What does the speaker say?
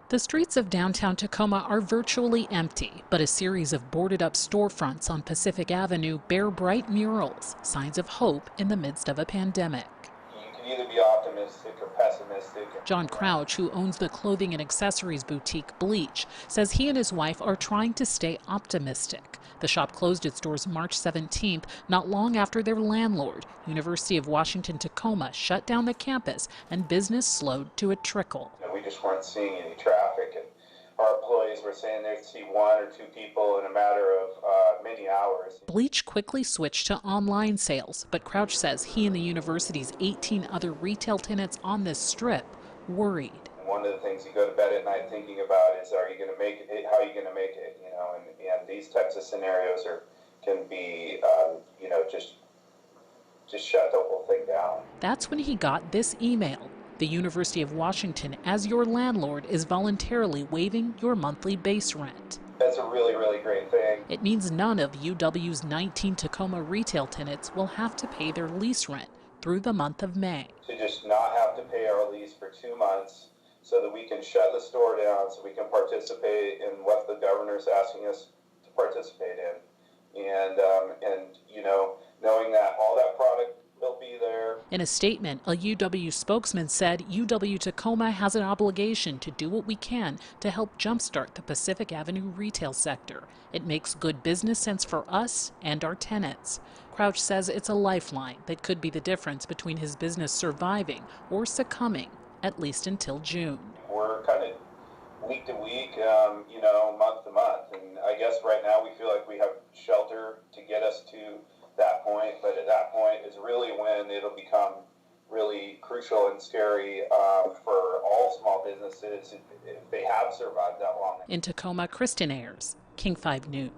The streets of downtown Tacoma are virtually empty, but a series of boarded-up storefronts on Pacific Avenue bear bright murals, signs of hope in the midst of a pandemic. You can either be optimistic or pessimistic. John Crouch, who owns the clothing and accessories boutique Bleach, says he and his wife are trying to stay optimistic. The shop closed its doors March 17th, not long after their landlord, University of Washington Tacoma, shut down the campus and business slowed to a trickle. We just weren't seeing any traffic, and our employees were saying they'd see one or two people in a matter of many hours. Bleach quickly switched to online sales, but Crouch says he and the university's 18 other retail tenants on this strip worried. One of the things you go to bed at night thinking about is, are you going to make it? How are you going to make it? And these types of scenarios can be, just shut the whole thing down. That's when he got this email. The University of Washington, as your landlord, is voluntarily waiving your monthly base rent. That's a really, really great thing. It means none of UW's 19 Tacoma retail tenants will have to pay their lease rent through the month of May. To just not have to pay our lease for 2 months so that we can shut the store down, so we can participate in what the governor's asking us to participate in. And knowing that all that product will be there. In a statement, a UW spokesman said UW Tacoma has an obligation to do what we can to help jumpstart the Pacific Avenue retail sector. It makes good business sense for us and our tenants. Crouch says it's a lifeline that could be the difference between his business surviving or succumbing, at least until June. We're kind of week to week, month to month, and I guess right now we feel like we have shelter to get us to that point, but at that point is really when it'll become really crucial and scary for all small businesses if they have survived that long. In Tacoma, Kristen Ayers, King 5 News.